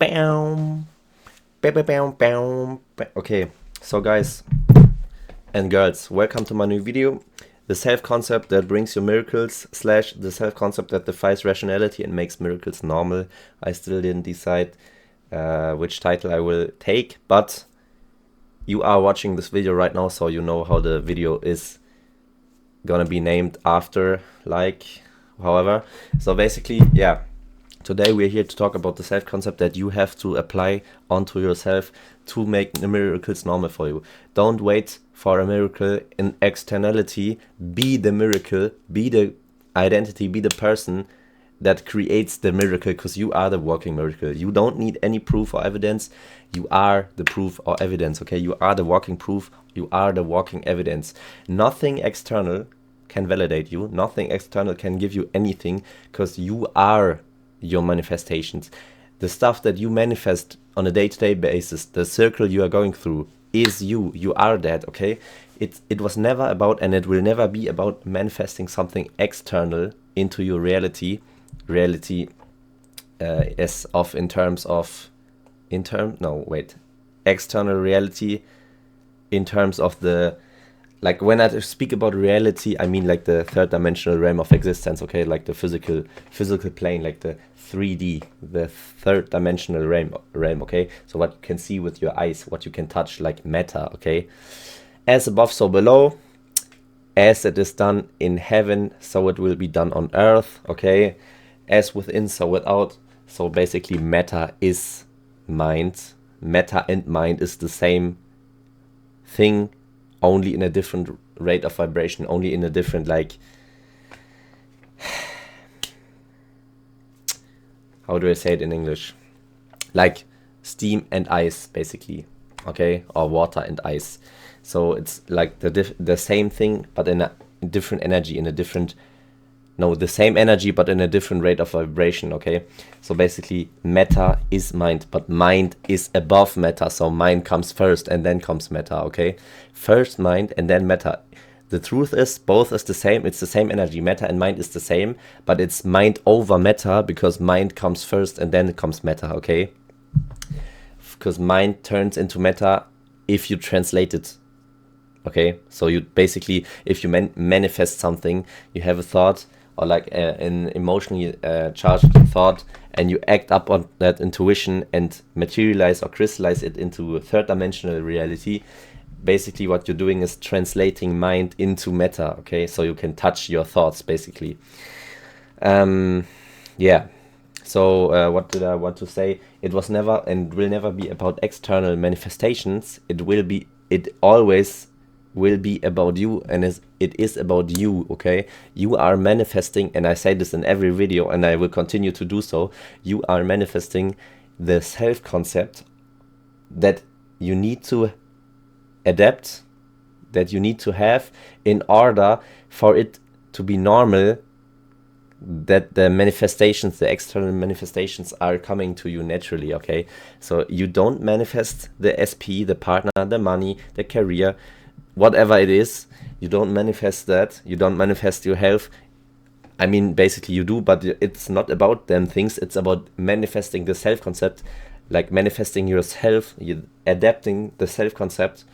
Bam. Bam, bam, bam, bam, bam. Okay, so guys and girls, welcome to my new video. The self-concept that brings you miracles / the self-concept that defies rationality and makes miracles normal. I still didn't decide which title I will take, but you are watching this video right now, so you know how the video is gonna be named after, however. So basically, yeah, today we're here to talk about the self-concept that you have to apply onto yourself to make the miracles normal for you. Don't wait for a miracle in externality. Be the miracle, be the identity, be the person that creates the miracle, because you are the walking miracle. You don't need any proof or evidence. You are the proof or evidence, okay? You are the walking proof. You are the walking evidence. Nothing external can validate you. Nothing external can give you anything, because you are your manifestations. The stuff that you manifest on a day-to-day basis, the circle you are going through, is you. You are that, okay? It was never about, and it will never be about, manifesting something external into your reality. External reality in terms of the, like, when I speak about reality, I mean like the third dimensional realm of existence, okay? Like the physical plane, like the 3D, the third dimensional realm, okay? So what you can see with your eyes, what you can touch, like matter, okay? As above, so below. As it is done in heaven, so it will be done on earth, okay? As within, so without. So basically, matter is mind. Matter and mind is the same thing, only in a different rate of vibration, only in a different, like, how do I say it in English? Like steam and ice, basically, okay? Or water and ice. So it's like the same thing, but in a different energy, the same energy, but in a different rate of vibration, okay? So basically, matter is mind, but mind is above matter. So mind comes first and then comes matter, okay? First mind and then matter. The truth is, both is the same. It's the same energy. Matter and mind is the same, but it's mind over matter, because mind comes first and then comes matter, okay? Because mind turns into matter if you translate it. Okay, so you basically, if you manifest something, you have a thought, or like an emotionally charged thought, and you act up on that intuition and materialize or crystallize it into a third dimensional reality. Basically, what you're doing is translating mind into matter, okay? So you can touch your thoughts, basically. Yeah. So what did I want to say? It was never and will never be about external manifestations. It always will be about you, and it is about you, okay? You are manifesting, and I say this in every video, and I will continue to do so. You are manifesting the self-concept that you need to adapt, that you need to have in order for it to be normal, that the manifestations, the external manifestations, are coming to you naturally, okay? So you don't manifest the SP, the partner, the money, the career, whatever it is. You don't manifest that. You don't manifest your health. I mean, basically you do, but it's not about them things. It's about manifesting the self-concept, like manifesting yourself, you adapting the self-concept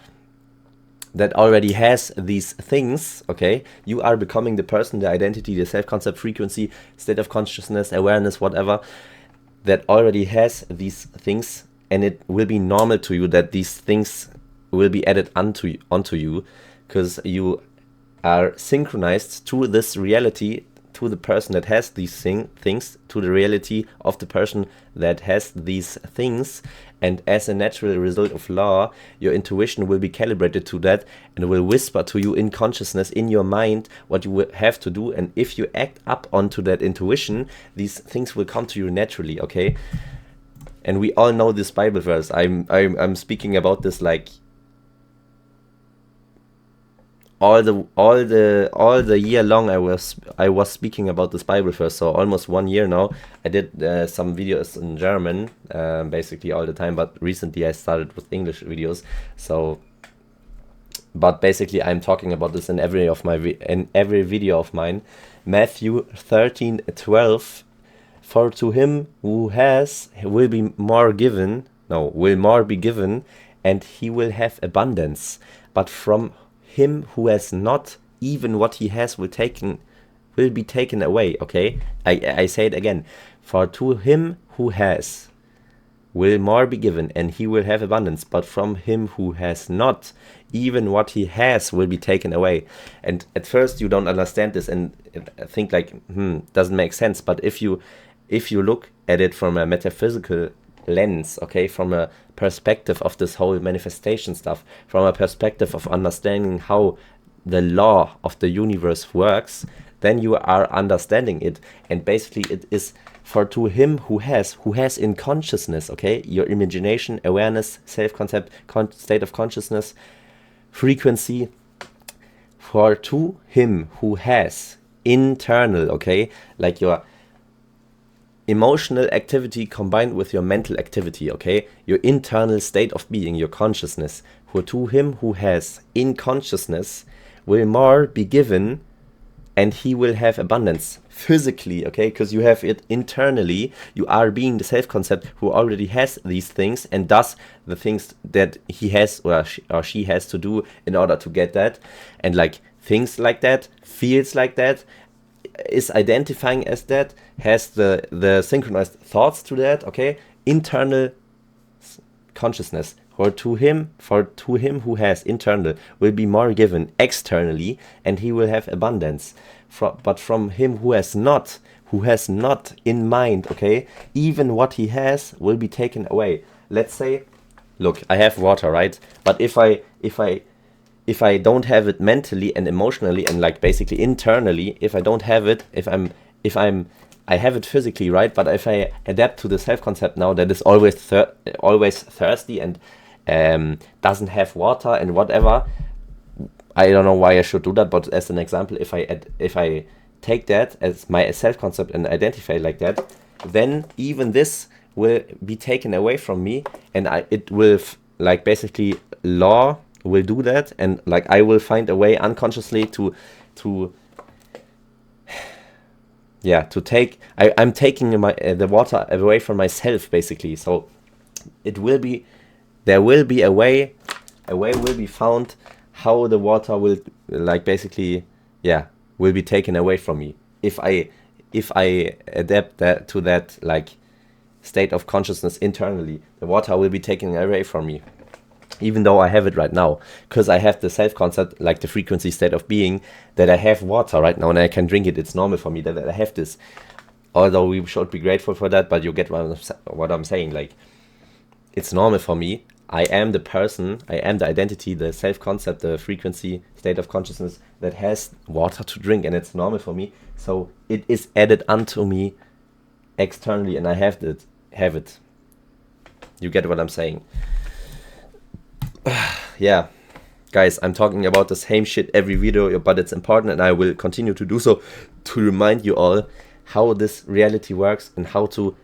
that already has these things, okay? You are becoming the person, the identity, the self-concept, frequency, state of consciousness, awareness, whatever, that already has these things, and it will be normal to you that these things will be added onto you, because you are synchronized to this reality, to the person that has these things, to the reality of the person that has these things. And as a natural result of law, your intuition will be calibrated to that and will whisper to you in consciousness, in your mind, what you will have to do. And if you act up onto that intuition, these things will come to you naturally, okay? And we all know this Bible verse. I'm speaking about this like all the year long. I was speaking about this Bible verse, so almost 1 year now. I did some videos in German, basically all the time, but recently I started with English videos. So, but basically I'm talking about this in every video of mine. Matthew 13:12 For to him who has will be more given, no, will more be given, and he will have abundance. But from him who has not, even what he has will be taken away. Okay, I say it again. For to him who has will more be given, and he will have abundance. But from him who has not, even what he has will be taken away. And at first you don't understand this and think like, doesn't make sense. But if you look at it from a metaphysical lens, okay, from a perspective of this whole manifestation stuff, from a perspective of understanding how the law of the universe works, then you are understanding it. And basically it is for to him who has in consciousness, okay, your imagination, awareness, self-concept, state of consciousness, frequency, for to him who has internal, okay, like your emotional activity combined with your mental activity, okay, your internal state of being, your consciousness, for to him who has in consciousness will more be given, and he will have abundance physically, okay, because you have it internally. You are being the self-concept who already has these things and does the things that he has or she has to do in order to get that, and like things like that, feels like that, is identifying as that, has the synchronized thoughts to that, okay, internal consciousness. For to him who has internal will be more given externally, and he will have abundance. But from him who has not in mind, okay, even what he has will be taken away. Let's say, look, I have water, right? But if I don't have it mentally and emotionally and like basically internally, if I don't have it, I have it physically, right? But if I adapt to the self-concept now that is always thirsty and doesn't have water and whatever, I don't know why I should do that, but as an example, if I take that as my self-concept and identify like that, then even this will be taken away from me, and it will like basically law will do that, and like I will find a way unconsciously to take I'm taking the water away from myself basically. So there will be a way will be found how the water will like basically will be taken away from me if I adapt that to that like state of consciousness internally. The water will be taken away from me, even though I have it right now, because I have the self-concept, like the frequency state of being, that I have water right now and I can drink it. It's normal for me that I have this, although we should be grateful for that. But you get what I'm saying, like it's normal for me. I am the person, I am the identity, the self-concept, the frequency state of consciousness that has water to drink, and it's normal for me. So it is added unto me externally, and I have it. You get what I'm saying? Yeah, guys, I'm talking about the same shit every video, but it's important, and I will continue to do so to remind you all how this reality works and how to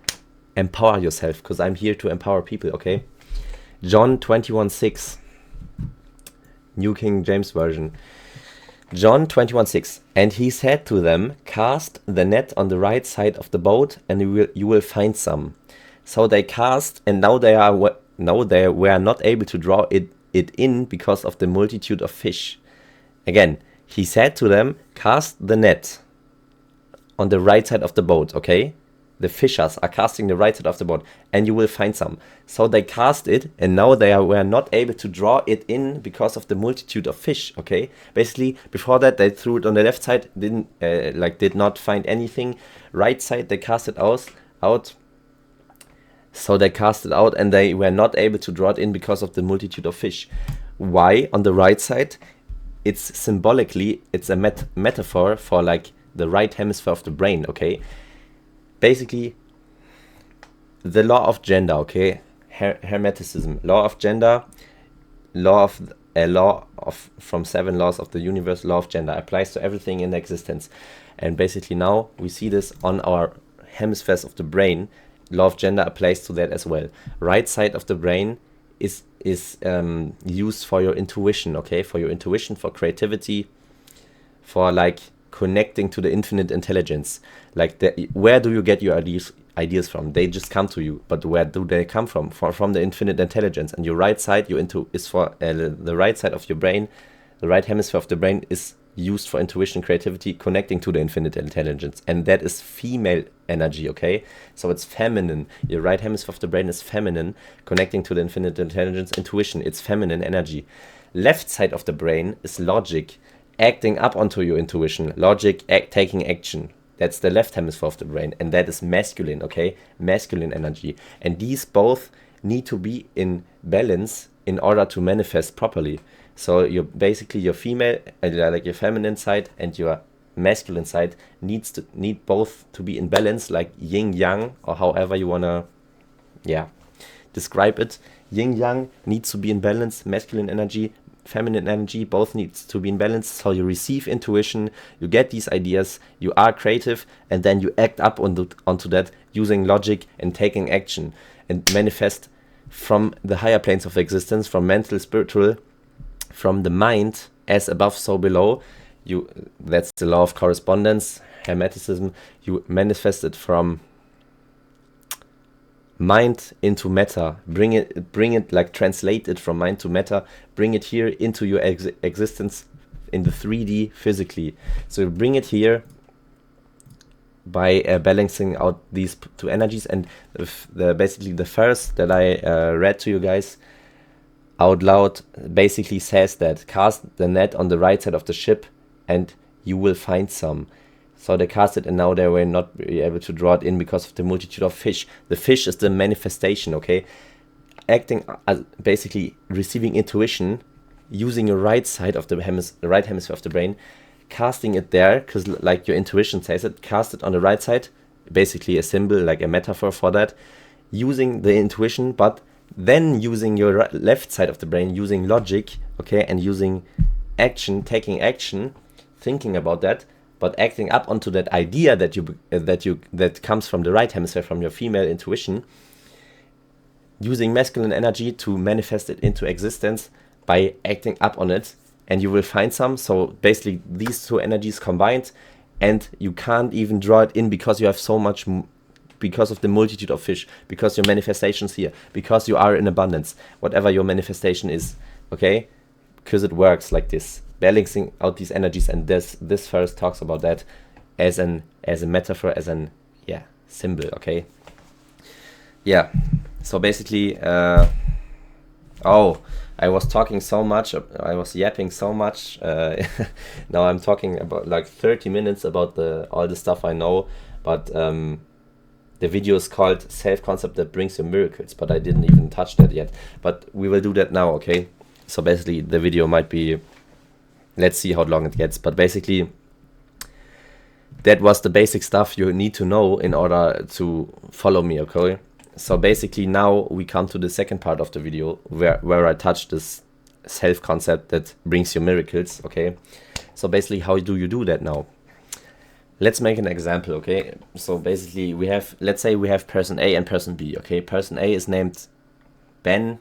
empower yourself, because I'm here to empower people, okay? John 21:6, New King James Version. John 21:6, and he said to them, cast the net on the right side of the boat, and you will find some. So they cast, and now they were not able to draw it in because of the multitude of fish. Again, he said to them, cast the net on the right side of the boat, okay? The fishers are casting the right side of the boat, and you will find some. So they cast it, and now they were not able to draw it in because of the multitude of fish, okay? Basically, before that, they threw it on the left side, did not find anything. Right side, they cast it out. So they cast it out, and they were not able to draw it in because of the multitude of fish. Why? On the right side, it's symbolically, it's a metaphor for like the right hemisphere of the brain, okay? Basically, the law of gender, okay? Hermeticism, law of gender, law of from 7 laws of the universe, law of gender applies to everything in existence. And basically now we see this on our hemispheres of the brain. Law of gender applies to that as well. Right side of the brain is used for your intuition, okay? For your intuition, for creativity, for like connecting to the infinite intelligence. Like, where do you get your ideas from? They just come to you, but where do they come from? From the infinite intelligence. And your right side, is for the right side of your brain. The right hemisphere of the brain is used for intuition, creativity, connecting to the infinite intelligence, and that is female energy. Okay, so it's feminine. Your right hemisphere of the brain is feminine, connecting to the infinite intelligence, intuition. It's feminine energy. Left side of the brain is logic, acting up onto your intuition, logic, taking action. That's the left hemisphere of the brain, and that is masculine. Okay, masculine energy, and these both need to be in balance in order to manifest properly. So you're basically your female, like your feminine side, and your masculine side need both to be in balance, like yin yang, or however you wanna, describe it. Yin yang needs to be in balance. Masculine energy, feminine energy, both needs to be in balance. So you receive intuition, you get these ideas, you are creative, and then you act up onto that using logic and taking action, and manifest from the higher planes of existence, from mental, spiritual, from the mind, as above, so below. That's the law of correspondence, Hermeticism. You manifest it from mind into matter. Bring it, like, translate it from mind to matter. Bring it here into your existence in the 3D physically. So you bring it here by balancing out these two energies. And basically the verse that I read to you guys out loud basically says that cast the net on the right side of the ship and you will find some. So they cast it, and now they were not able to draw it in because of the multitude of fish. The fish is the manifestation, okay? Acting, basically receiving intuition, using your right side of the right hemisphere of the brain, casting it there, because like your intuition says it, cast it on the right side, basically a symbol, like a metaphor for that, using the intuition, but then using your left side of the brain, using logic, okay, and using action, taking action, thinking about that, but acting up onto that idea that comes from the right hemisphere, from your female intuition, using masculine energy to manifest it into existence by acting up on it, and you will find some. So basically these two energies combined, and you can't even draw it in because you have so much, because of the multitude of fish, because your manifestation's here, because you are in abundance, whatever your manifestation is, okay? Because it works like this, balancing out these energies. And this verse talks about that as a metaphor, as an symbol, okay? Yeah, so basically, I was talking so much, I was yapping so much. Now I'm talking about like 30 minutes about all the stuff I know, but the video is called Self-Concept That Brings You Miracles, but I didn't even touch that yet. But we will do that now, okay? So basically the video might be, let's see how long it gets, but basically that was the basic stuff you need to know in order to follow me, okay? So basically now we come to the second part of the video where I touch this self-concept that brings you miracles, okay? So basically, how do you do that now? Let's make an example, okay? So basically let's say we have person A and person B, okay? Person A is named Ben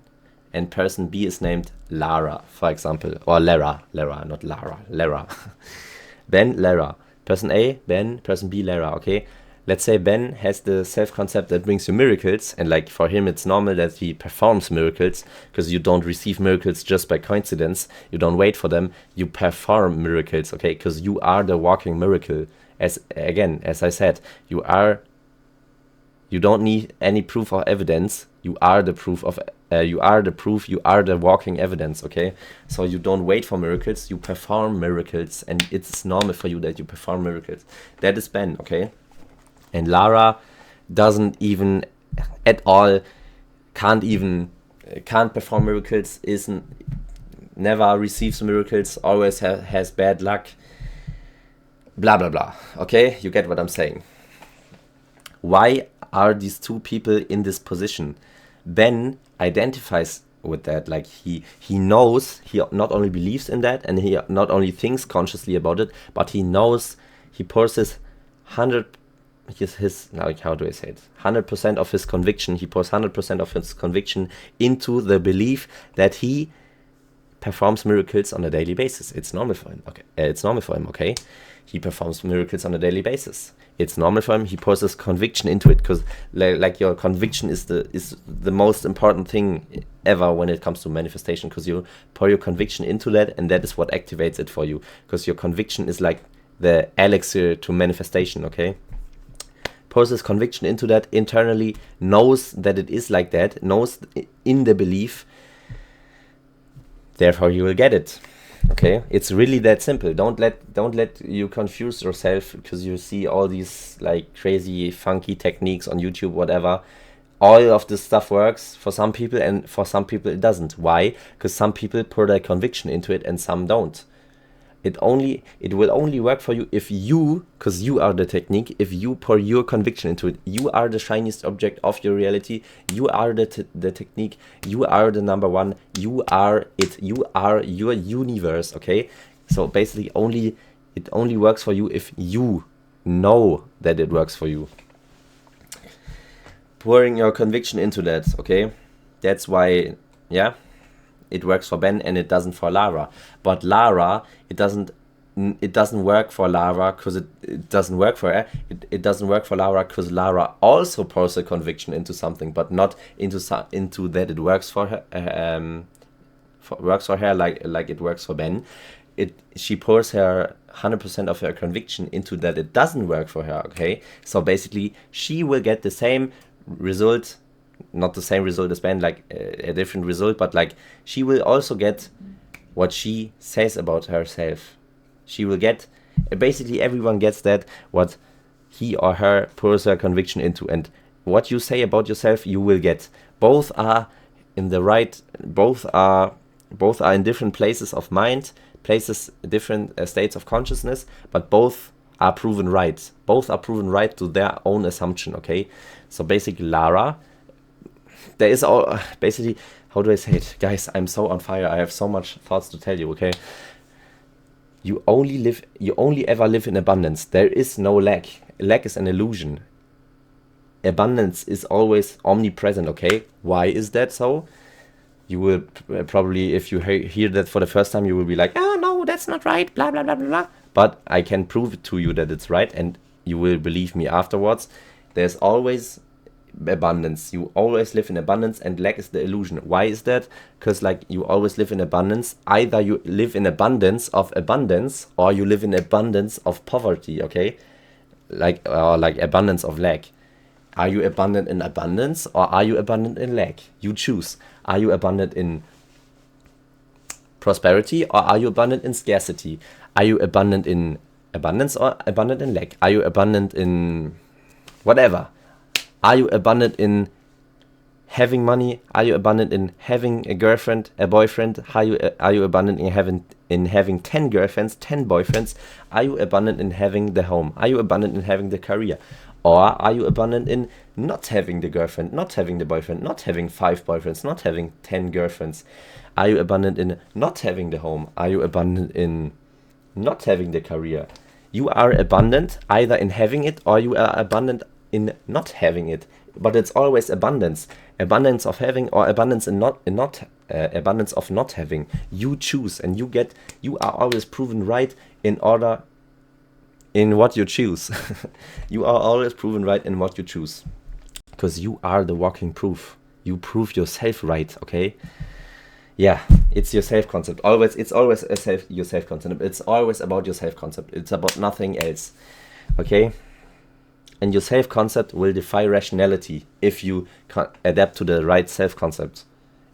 and person B is named Lara, for example, or Lara, not Lara, Lara. Ben, Lara. Person A, Ben, person B, Lara, okay? Let's say Ben has the self-concept that brings you miracles, and like for him it's normal that he performs miracles, because you don't receive miracles just by coincidence, you don't wait for them, you perform miracles, okay? Because you are the walking miracle. As I said, you don't need any proof or evidence. You are the proof, you are the walking evidence, okay? So you don't wait for miracles, you perform miracles, and it's normal for you that you perform miracles. That is Ben, okay? And Lara doesn't even at all, can't perform miracles, never receives miracles, always has bad luck, blah blah blah, okay? You get what I'm saying. Why are these two people in this position? Ben identifies with that, like he knows, he not only believes in that, and he not only thinks consciously about it, but he knows, he pours his 100% of his conviction, he pours 100% of his conviction into the belief that he performs miracles on a daily basis. It's normal for him, okay? he performs miracles on a daily basis. It's normal for him. He pours his conviction into it, because like your conviction is the most important thing ever when it comes to manifestation, because you pour your conviction into that, and that is what activates it for you, because your conviction is like the elixir to manifestation. Okay, pours his conviction into that internally, knows that it is like that, knows in the belief, therefore you will get it. Okay, it's really that simple. Don't let you confuse yourself because you see all these like crazy funky techniques on YouTube, whatever. All of this stuff works for some people, and for some people it doesn't. Why? Because some people pour their conviction into it and some don't. It will only work for you if you, because you are the technique, if you pour your conviction into it. You are the shiniest object of your reality. You are the technique. You are the number one. You are it. You are your universe. Okay, so basically it only works for you if you know that it works for you. Pouring your conviction into that. Okay, that's why, yeah, it works for Ben and it doesn't for Lara. But Lara, it doesn't work for Lara because it doesn't work for her. It doesn't work for Lara because Lara also pours a conviction into something, but not into that it works for her. Works for her like it works for Ben. She pours her 100% of her conviction into that it doesn't work for her. Okay, so basically she will get the same result. Not the same result as Ben, like a different result, but like she will also get what she says about herself. She will get, basically everyone gets that, what he or her pours her conviction into, and what you say about yourself you will get. Both are in the right, both are in different places of mind, different states of consciousness, but both are proven right. Both are proven right to their own assumption. Okay, so basically Lara, there is all basically, how do I say it, guys? I'm so on fire. I have so much thoughts to tell you. Okay, you only ever live in abundance. There is no lack. Lack is an illusion. Abundance is always omnipresent. Okay, why is that so? You will probably, if you hear that for the first time, you will be like, oh no, that's not right, blah blah blah blah blah. But I can prove it to you that it's right, and you will believe me afterwards. There's always abundance. You always live in abundance, and lack is the illusion. Why is that? Because like you always live in abundance. Either you live in abundance of abundance, or you live in abundance of poverty. Okay, like abundance of lack. Are you abundant in abundance, or are you abundant in lack? You choose. Are you abundant in prosperity, or are you abundant in scarcity? Are you abundant in abundance, or abundant in lack? Are you abundant in whatever? Are you abundant in having money? Are you abundant in having a girlfriend, a boyfriend? Are you abundant in having 10 girlfriends, 10 boyfriends? Are you abundant in having the home? Are you abundant in having the career? Or are you abundant in not having the girlfriend, not having the boyfriend, not having 5 boyfriends, not having 10 girlfriends? Are you abundant in not having the home? Are you abundant in not having the career? You are abundant either in having it, or you are abundant in not having it. But it's always abundance of having, or abundance in not abundance of not having. You choose, and you are always proven right in what you choose. You are always proven right in what you choose, because you are the walking proof. You prove yourself right. Okay, yeah, it's your self-concept. It's always your self-concept. It's always about your self-concept. It's about nothing else. Okay, and your self-concept will defy rationality if you adapt to the right self-concept,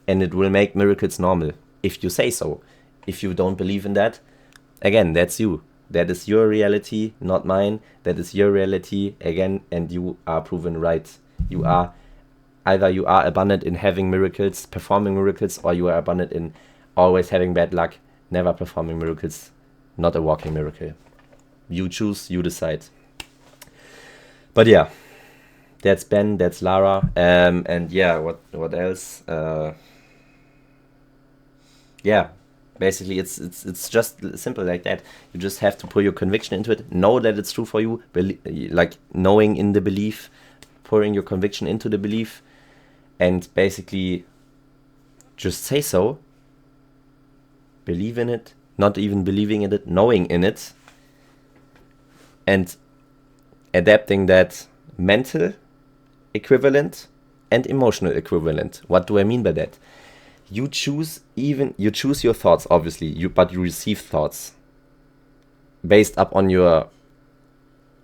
and it will make miracles normal if you say so. If you don't believe in that, again, that's you. That is your reality, not mine. That is your reality, again, and you are proven right. You are abundant in having miracles, performing miracles, or you are abundant in always having bad luck, never performing miracles, not a walking miracle. You choose, you decide. But yeah, that's Ben, that's Lara, and yeah, what else? Yeah. Basically, it's just simple like that. You just have to put your conviction into it. Know that it's true for you. Like knowing in the belief, pouring your conviction into the belief, and basically just say so. Believe in it. Not even believing in it, knowing in it. and adapting that mental equivalent and emotional equivalent. What do I mean by that? You choose your thoughts, obviously, but you receive thoughts based upon your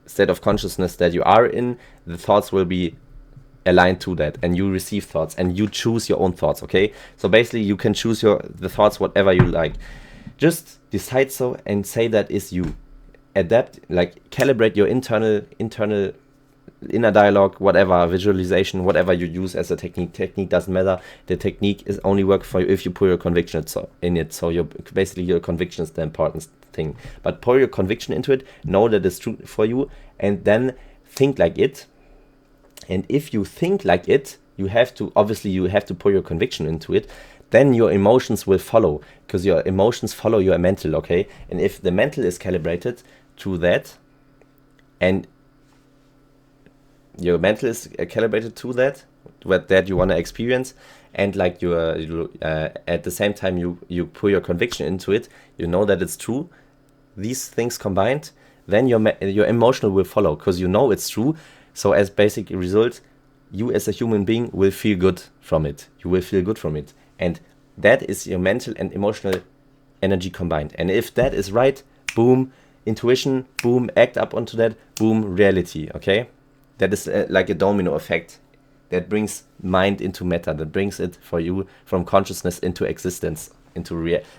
state of consciousness that you are in. The thoughts will be aligned to that, and you receive thoughts, and you choose your own thoughts. Okay, so basically you can choose the thoughts whatever you like. Just decide so and say that is you. Adapt, like calibrate your internal inner dialogue, whatever, visualization, whatever you use as a technique. Technique doesn't matter. The technique is only work for you if you put your conviction in it. So basically your conviction is the important thing. But pour your conviction into it, know that it's true for you, and then think like it. And if you think like it, you have to pour your conviction into it. Then your emotions will follow, because your emotions follow your mental, okay? And if the mental is calibrated to that, and your mental is calibrated to that you want to experience, and like you at the same time you put your conviction into it, you know that it's true, these things combined, then your emotional will follow, because you know it's true. So as basic result, you as a human being will feel good from it. You will feel good from it. And that is your mental and emotional energy combined. And if that is right, boom, intuition, boom, act up onto that, boom, reality, okay? That is like a domino effect that brings mind into matter, that brings it for you from consciousness into existence,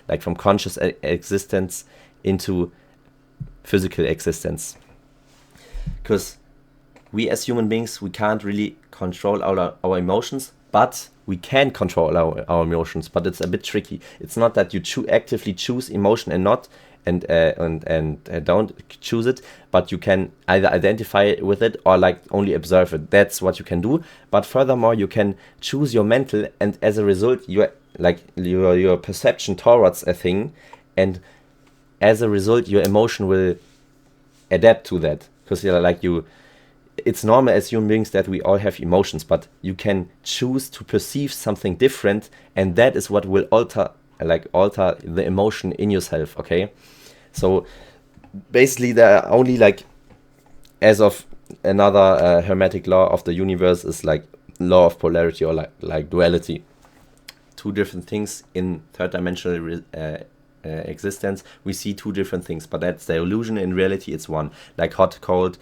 like from conscious existence into physical existence. Because we as human beings, we can't really control our emotions, but we can control our emotions, but it's a bit tricky. It's not that you actively choose emotion and don't choose it, but you can either identify with it or like only observe it. That's what you can do. But furthermore, you can choose your mental, and as a result, your perception towards a thing, and as a result, your emotion will adapt to that, because it's normal as human beings that we all have emotions, but you can choose to perceive something different, and that is what will alter the emotion in yourself, okay? So basically there are only, like, as of another hermetic law of the universe is like law of polarity, or like duality. Two different things in third dimensional existence. We see two different things, but that's the illusion. In reality it's one, like hot, cold,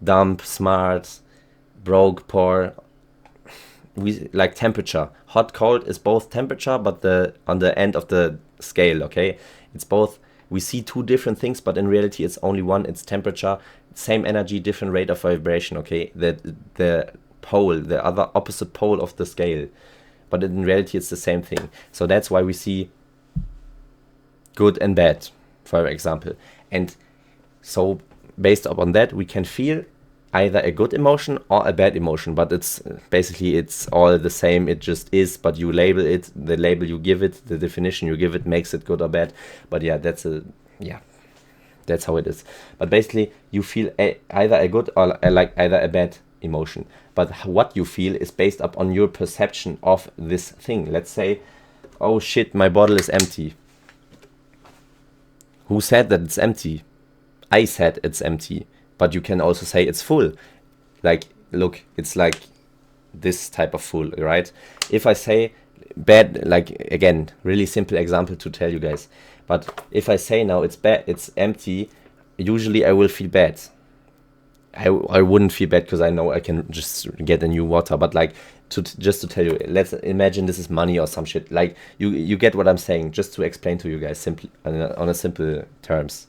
dumb, smart, broke, poor. We like temperature. Hot, cold is both temperature, but on the end of the scale, okay? It's both. We see two different things, but in reality it's only one. It's temperature, same energy, different rate of vibration, okay? The pole, the other opposite pole of the scale, but in reality it's the same thing. So that's why we see good and bad, for example. And so based upon that, we can feel either a good emotion or a bad emotion, but it's all the same. It just is, but you label it, the label you give it, the definition you give it makes it good or bad. But yeah, that's how it is. But basically you feel either a good or either a bad emotion, but what you feel is based upon your perception of this thing. Let's say, oh shit, my bottle is empty. Who said that it's empty? I said it's empty. But you can also say it's full. Like, look, it's like this type of full, right? If I say bad, like, again, really simple example to tell you guys. But if I say now it's bad, it's empty, usually I will feel bad. I wouldn't feel bad because I know I can just get a new water. But like, just to tell you, let's imagine this is money or some shit. Like, you get what I'm saying, just to explain to you guys simply on simple terms.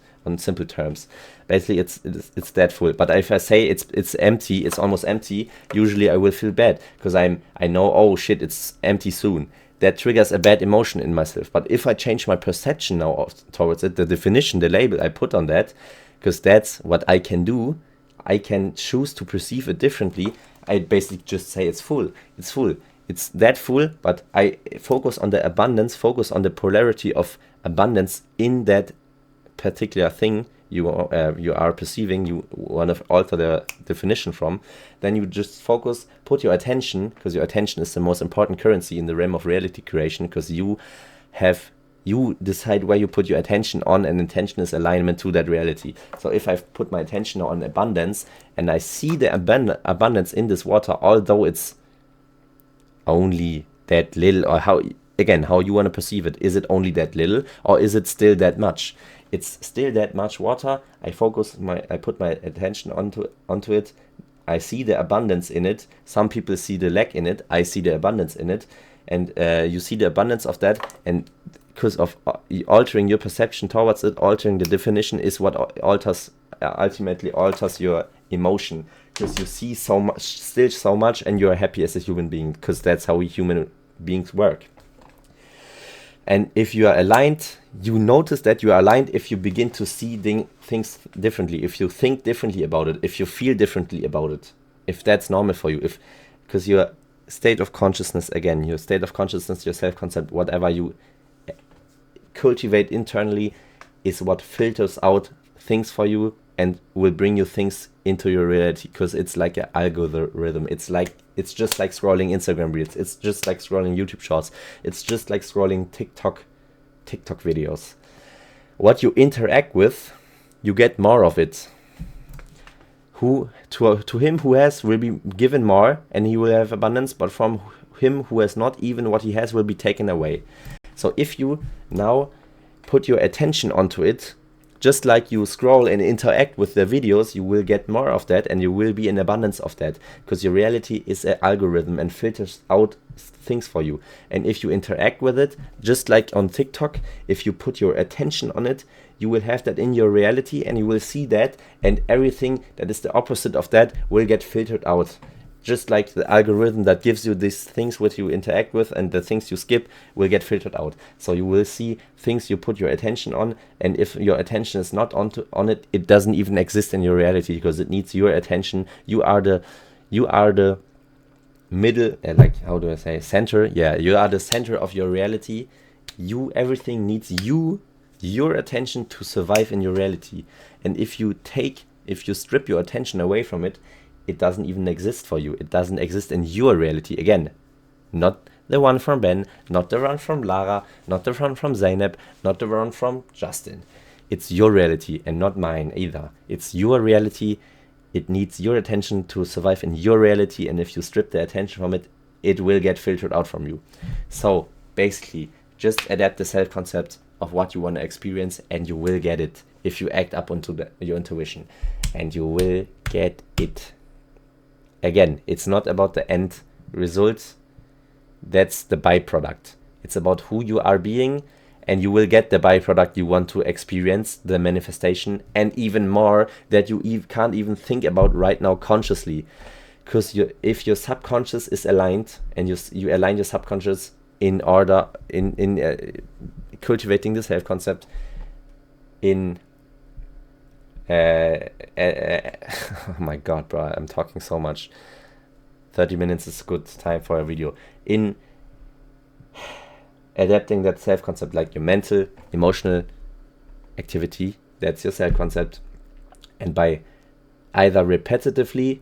Basically it's that full. But if I say it's empty, it's almost empty, usually I will feel bad because I know, oh shit, it's empty soon. That triggers a bad emotion in myself. But if I change my perception now towards it, the definition, the label I put on that, because that's what I can do, I can choose to perceive it differently. I basically just say it's full, it's that full, but I focus on the abundance, focus on the polarity of abundance in that particular thing you are perceiving, you want to alter the definition from. Then you just focus, put your attention, because your attention is the most important currency in the realm of reality creation, because you have You decide where you put your attention on, and intention is alignment to that reality. So if I put my attention on abundance and I see the abundance in this water, although it's only that little, or how you want to perceive it. Is it only that little, or is it still that much? It's still that much water. I put my attention onto it. I see the abundance in it. Some people see the lack in it. I see the abundance in it. And you see the abundance of that, and because of altering your perception towards it, altering the definition is what ultimately alters your emotion, because you see still so much, and you're happy as a human being, because that's how we human beings work. And if you are aligned, you notice that you are aligned if you begin to see things differently, if you think differently about it, if you feel differently about it, if that's normal for you, because your state of consciousness, again, your state of consciousness, your self-concept, whatever you cultivate internally is what filters out things for you and will bring you things into your reality, because it's like an algorithm. It's just like scrolling Instagram reels. It's just like scrolling YouTube shorts. It's just like scrolling TikTok videos. What you interact with, you get more of it. To him who has will be given more, and he will have abundance, but from him who has not, even what he has will be taken away. So if you now put your attention onto it, just like you scroll and interact with the videos, you will get more of that, and you will be in abundance of that, because your reality is an algorithm and filters out things for you. And if you interact with it, just like on TikTok, if you put your attention on it, you will have that in your reality, and you will see that, and everything that is the opposite of that will get filtered out. Just like the algorithm that gives you these things which you interact with, and the things you skip will get filtered out. So you will see things you put your attention on, and if your attention is not on it, it doesn't even exist in your reality, because it needs your attention. You are the middle, like, how do I say, center? Yeah, you are the center of your reality. Everything needs your attention to survive in your reality. And if you strip your attention away from it, it doesn't even exist for you. It doesn't exist in your reality. Again, not the one from Ben, not the one from Lara, not the one from Zainab, not the one from Justin. It's your reality, and not mine either. It's your reality. It needs your attention to survive in your reality, and if you strip the attention from it, it will get filtered out from you. So basically, just adapt the self-concept of what you want to experience, and you will get it if you act up onto your intuition, and you will get it. Again, it's not about the end result. That's the byproduct. It's about who you are being, and you will get the byproduct you want to experience, the manifestation, and even more that you can't even think about right now consciously. Because if your subconscious is aligned, and you align your subconscious in order, in cultivating the self-concept, oh my god, bro, I'm talking so much. 30 minutes is a good time for a video. In adapting that self-concept, like your mental, emotional activity, that's your self-concept. And by either repetitively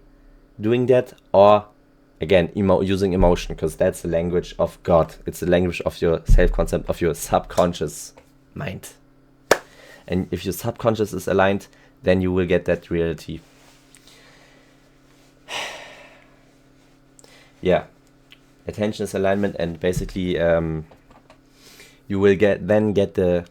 doing that, or again, using emotion, because that's the language of God. It's the language of your self-concept, of your subconscious mind. And if your subconscious is aligned, then you will get that reality. Yeah, attention is alignment, and basically you will get the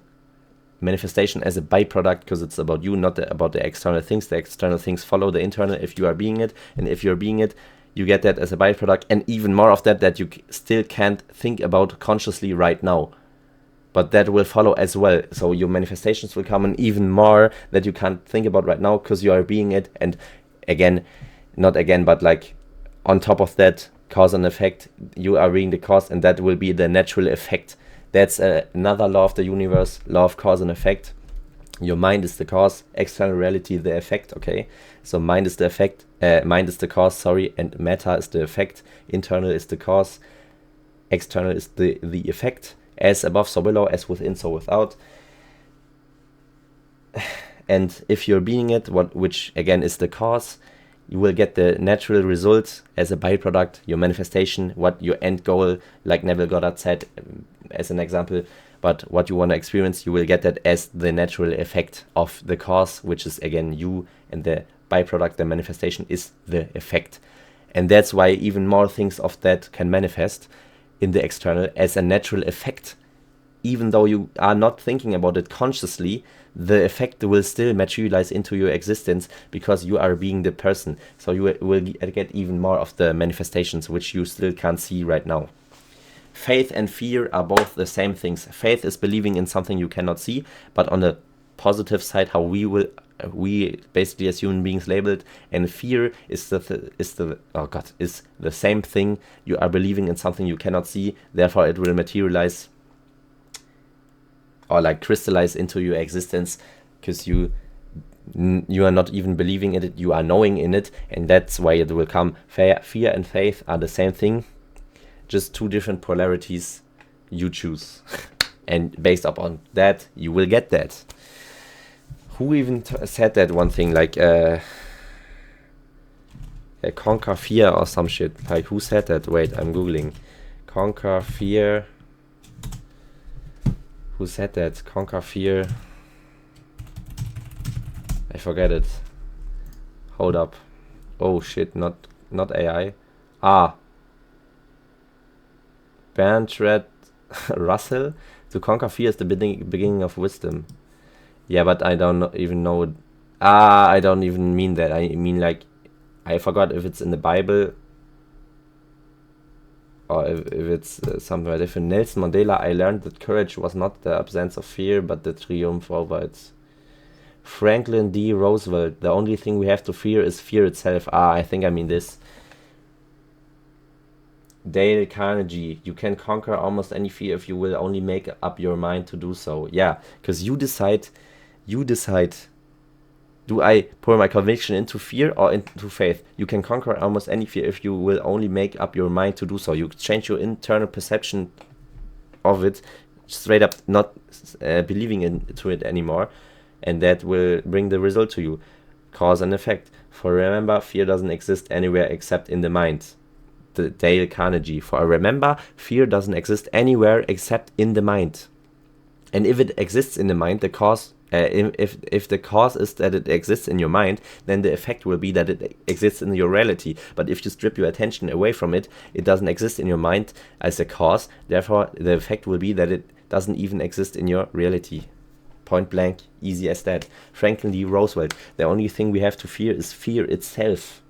manifestation as a byproduct, because it's about you, not about the external things. The external things follow the internal if you are being it, and if you're being it, you get that as a byproduct, and even more of that you still can't think about consciously right now. But that will follow as well. So your manifestations will come, and even more that you can't think about right now, because you are being it. And but like on top of that, cause and effect, you are being the cause, and that will be the natural effect. That's another law of the universe, law of cause and effect. Your mind is the cause, external reality the effect, okay? So mind is the effect, mind is the cause, sorry, and matter is the effect. Internal is the cause, external is the effect. As above, so below, as within, so without. And if you're being it, which again is the cause, you will get the natural result as a byproduct, your manifestation, what your end goal, like Neville Goddard said, as an example, but what you want to experience, you will get that as the natural effect of the cause, which is again you, and the byproduct, the manifestation, is the effect. And that's why even more things of that can manifest in the external as a natural effect. Even though you are not thinking about it consciously, the effect will still materialize into your existence because you are being the person. So you will get even more of the manifestations, which you still can't see right now. Faith and fear are both the same things. Faith is believing in something you cannot see, but on the positive side, how we basically as human beings labeled, and fear is the same thing. You are believing in something you cannot see, therefore it will materialize or like crystallize into your existence, because you are not even believing in it, you are knowing in it, and that's why it will come. Fear and faith are the same thing, just two different polarities you choose. And based upon that, you will get that. Who even said that one thing, like conquer fear or some shit? Like, who said that? Wait, I'm googling. Conquer fear. Who said that? Conquer fear. I forget it. Hold up. Oh shit, not AI. Bertrand Russell. To conquer fear is the beginning of wisdom. Yeah, but I don't even know. I don't even mean that. I mean, like, I forgot if it's in the Bible or if it's somewhere different. Nelson Mandela, I learned that courage was not the absence of fear, but the triumph over it. Franklin D. Roosevelt, the only thing we have to fear is fear itself. I think I mean this. Dale Carnegie, you can conquer almost any fear if you will only make up your mind to do so. Yeah, because you decide, do I pour my conviction into fear or into faith? You can conquer almost any fear if you will only make up your mind to do so. You change your internal perception of it, straight up not believing into it anymore, and that will bring the result to you. Cause and effect. For remember, fear doesn't exist anywhere except in the mind. The Dale Carnegie. For remember, fear doesn't exist anywhere except in the mind. And if it exists in the mind, the cause, if the cause is that it exists in your mind, then the effect will be that it exists in your reality. But if you strip your attention away from it, it doesn't exist in your mind as a cause. Therefore, the effect will be that it doesn't even exist in your reality. Point blank, easy as that. Franklin D. Roosevelt. The only thing we have to fear is fear itself.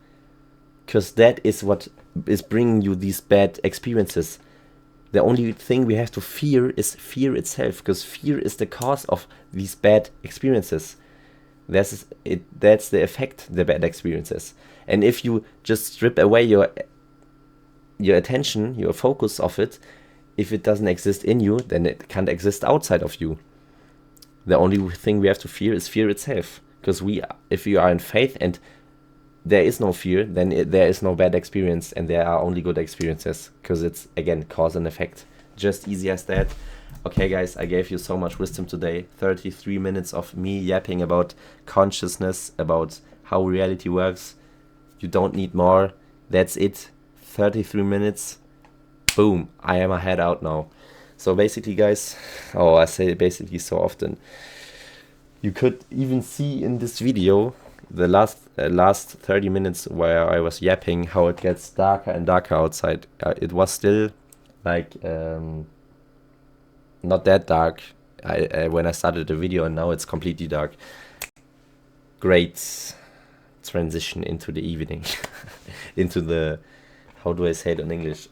Because that is what is bringing you these bad experiences. The only thing we have to fear is fear itself, because fear is the cause of these bad experiences. That's the effect, the bad experiences. And if you just strip away your attention, your focus of it, if it doesn't exist in you, then it can't exist outside of you. The only thing we have to fear is fear itself. Because if you are in faith and there is no fear, then there is no bad experience, and there are only good experiences, because it's, again, cause and effect. Just easy as that. Okay, guys, I gave you so much wisdom today. 33 minutes of me yapping about consciousness, about how reality works. You don't need more. That's it. 33 minutes. Boom. I am a head out now. So basically, guys, I say it basically so often. You could even see in this video the last 30 minutes where I was yapping how it gets darker and darker outside. It was still like not that dark when I started the video, and now it's completely dark. Great transition into the evening. Into the, how do I say it in English?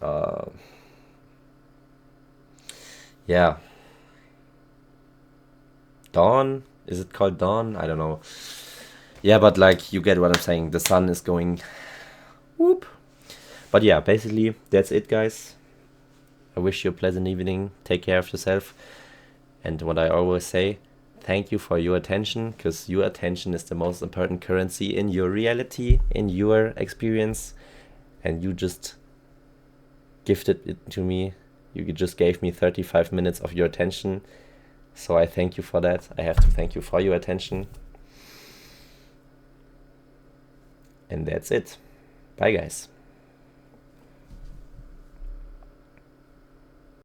Yeah. Dawn? Is it called dawn? I don't know. Yeah, but like, you get what I'm saying. The sun is going whoop. But yeah, basically, that's it, guys. I wish you a pleasant evening. Take care of yourself. And what I always say, thank you for your attention, because your attention is the most important currency in your reality, in your experience. And you just gifted it to me. You just gave me 35 minutes of your attention. So I thank you for that. I have to thank you for your attention. And that's it. Bye, guys.